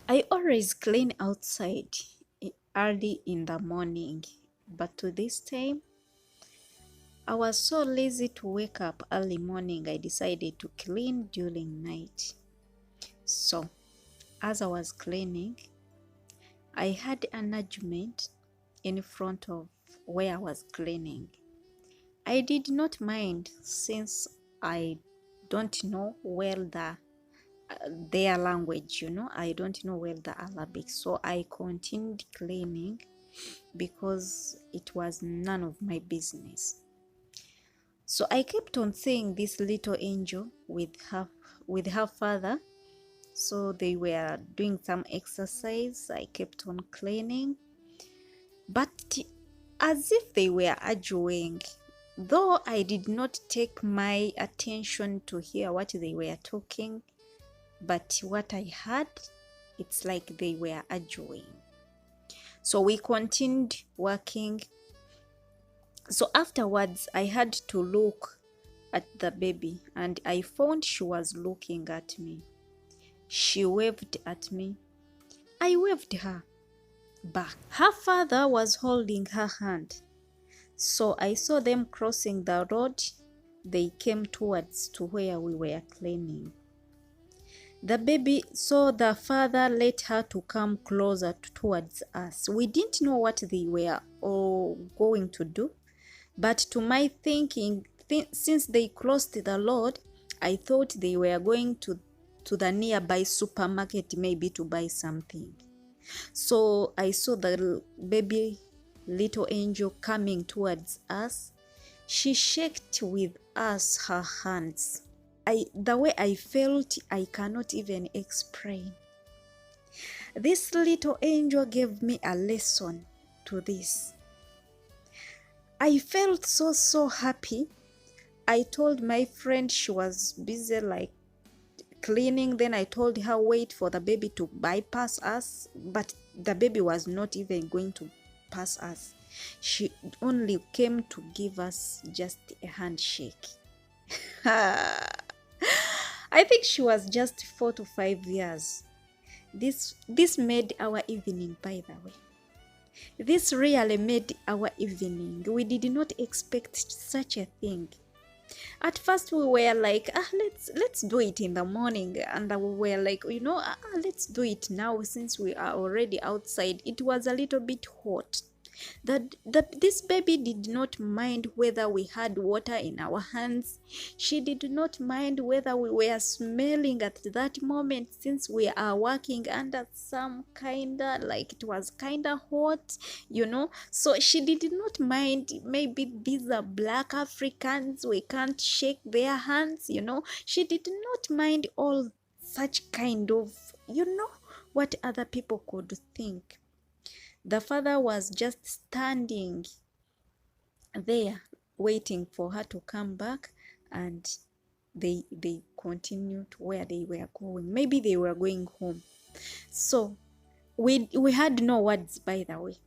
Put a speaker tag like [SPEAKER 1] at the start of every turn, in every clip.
[SPEAKER 1] I always clean outside early in the morning, but to this time, I was so lazy to wake up early morning. I decided to clean during night. So, as I was cleaning, I had an argument in front of where I was cleaning. I did not mind since I don't know well their language, I don't know well the Arabic. So I continued cleaning because it was none of my business. So I kept on seeing this little angel with her father. So they were doing some exercise. I kept on cleaning, but as if they were arguing, though I did not take my attention to hear what they were talking, but what I heard, it's like they were arguing. So we continued working. So afterwards, I had to look at the baby and I found she was looking at me. She waved at me. I waved her back. Her father was holding her hand. So I saw them crossing the road. They came towards to where we were cleaning. The baby saw the father let her to come closer towards us. We didn't know what they were all going to do, but to my thinking, since they crossed the road, I thought they were going to the nearby supermarket, maybe to buy something. So I saw the baby little angel coming towards us. She shook with us her hands. The way I felt, I cannot even explain. This little angel gave me a lesson to this. I felt so happy. I told my friend, she was busy like cleaning. Then I told her, wait for the baby to bypass us. But the baby was not even going to pass us. She only came to give us just a handshake. I think she was just 4 to 5 years. This made our evening, by the way. This really made our evening. We did not expect such a thing. At first we were like, let's do it in the morning, and we were like, let's do it now since we are already outside. It was a little bit hot. This baby did not mind whether we had water in our hands. She did not mind whether we were smelling at that moment, since we are working under some kinda, like it was kinda hot, so she did not mind. Maybe these are black Africans, we can't shake their hands, she did not mind all such kind of, what other people could think. The father was just standing there waiting for her to come back, and they continued where they were going. Maybe they were going home. So we had no words, by the way.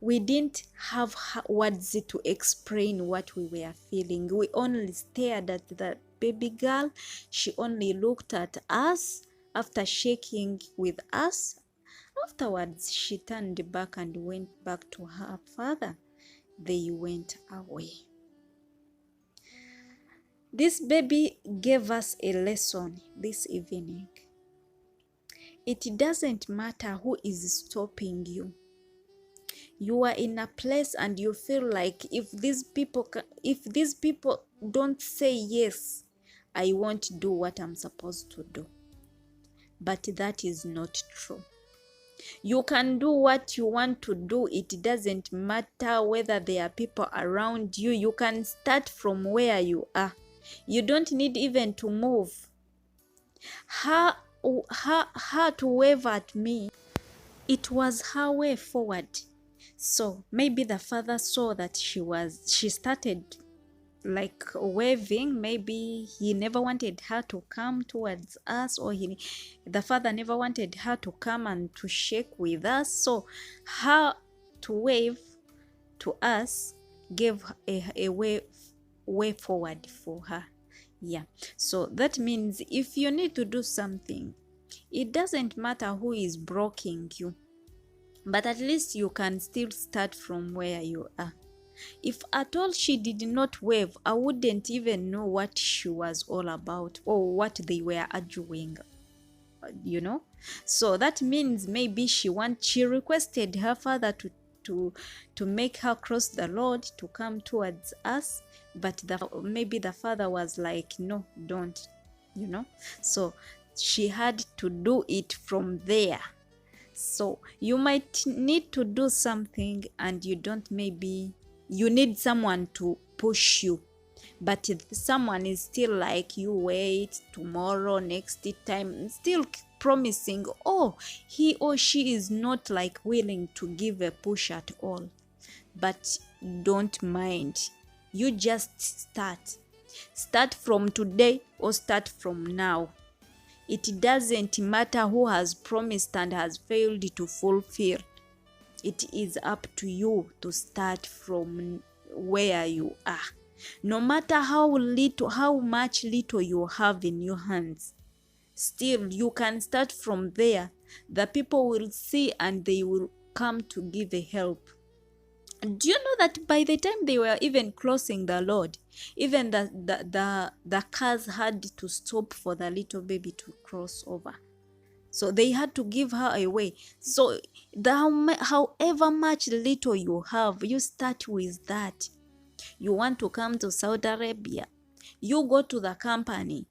[SPEAKER 1] We didn't have words to explain what we were feeling. We only stared at the baby girl. She only looked at us after shaking with us. Afterwards, she turned back and went back to her father. They went away. This baby gave us a lesson this evening. It doesn't matter who is stopping you. You are in a place and you feel like if these people don't say yes, I won't do what I'm supposed to do. But that is not true. You can do what you want to do. It doesn't matter whether there are people around you. You can start from where you are. You don't need even to move. Her to wave at me, it was her way forward. So maybe the father saw that she started like waving. Maybe he never wanted her to come towards us, or the father never wanted her to come and to shake with us. So her to wave to us gave a way forward for her. Yeah. So that means if you need to do something, It doesn't matter who is blocking you, but at least you can still start from where you are. If at all she did not wave, I wouldn't even know what she was all about or what they were arguing, you know. So that means maybe she requested her father to to make her cross the road to come towards us, but maybe the father was like, no, don't, you know. So she had to do it from there. So you might need to do something and you don't, maybe you need someone to push you, but if someone is still like, you wait tomorrow, next time, still promising, oh, he or she is not like willing to give a push at all. But don't mind, you just start from today or start from now. It doesn't matter who has promised and has failed to fulfill. It is up to you to start from where you are. No matter how much little you have in your hands, still you can start from there. The people will see and they will come to give a help. Do you know that by the time they were even crossing the road, even the cars had to stop for the little baby to cross over? So they had to give her away. So however much little you have, you start with that. You want to come to Saudi Arabia, you go to the company,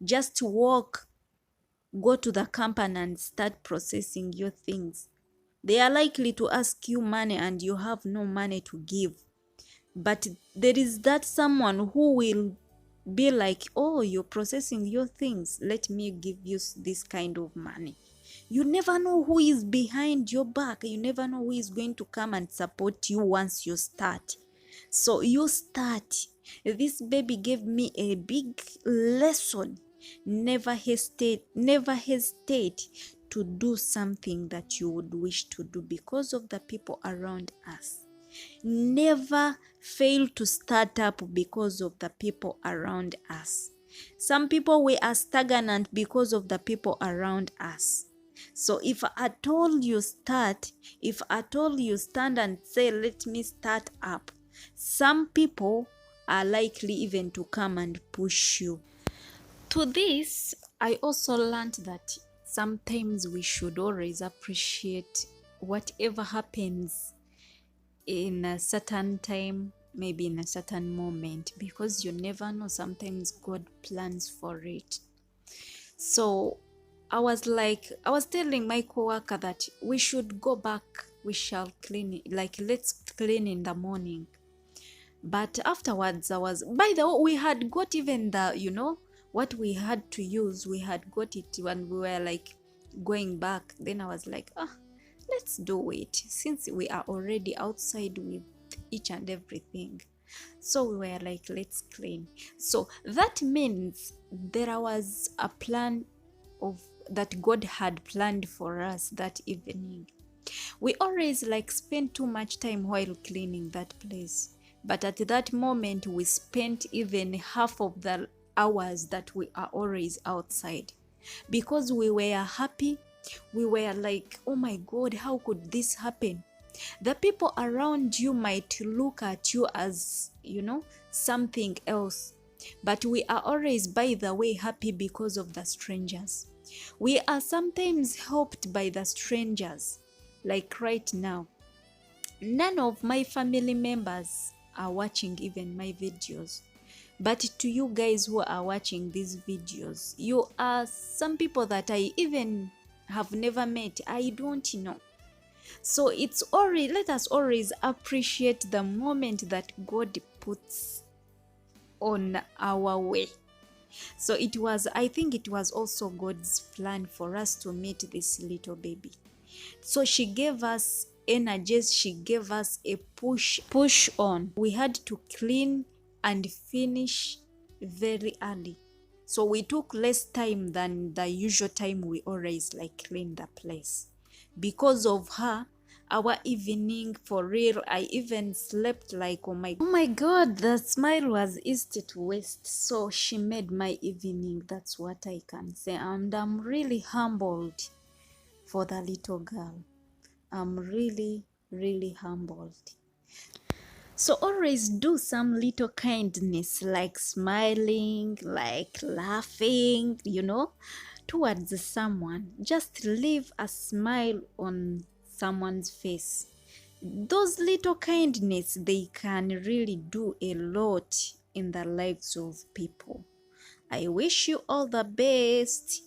[SPEAKER 1] just walk, go to the company and start processing your things. They are likely to ask you money and you have no money to give. But there is that someone who will be like, oh, you're processing your things, let me give you this kind of money. You never know who is behind your back. You never know who is going to come and support you once you start. So you start. This baby gave me a big lesson. Never hesitate to do something that you would wish to do because of the people around us. Never fail to start up because of the people around us. Some people, we are stagnant because of the people around us. So if at all you start, if at all you stand and say, let me start up, some people are likely even to come and push you. To this, I also learned that sometimes we should always appreciate whatever happens in a certain time, maybe in a certain moment, because you never know, sometimes God plans for it. So I was telling my coworker that we should go back, we shall clean it, like let's clean in the morning. But afterwards by the way, we had got even the, you know, what we had to use, we had got it when we were like going back. Then I was like, let's do it since we are already outside with each and everything. So we were like, let's clean. So that means there was a plan of that God had planned for us that evening. We always like spend too much time while cleaning that place, but at that moment we spent even half of the hours that we are always outside, because we were happy. We were like, oh my God, how could this happen? The people around you might look at you as, you know, something else, but we are always, by the way, happy because of the strangers. We are sometimes helped by the strangers. Like right now, none of my family members are watching even my videos, but to you guys who are watching these videos, you are some people that I even have never met, I don't know. So it's already, let us always appreciate the moment that God puts on our way. So it was, I think it was also God's plan for us to meet this little baby. So she gave us energies, she gave us a push on. We had to clean and finish very early. So we took less time than the usual time we always like clean the place. Because of her, our evening for real. I even slept like, oh my god, the smile was east to west. So she made my evening. That's what I can say. And I'm really humbled for the little girl. I'm really, really humbled. So always do some little kindness, like smiling, like laughing, towards someone. Just leave a smile on someone's face. Those little kindness, they can really do a lot in the lives of people. I wish you all the best.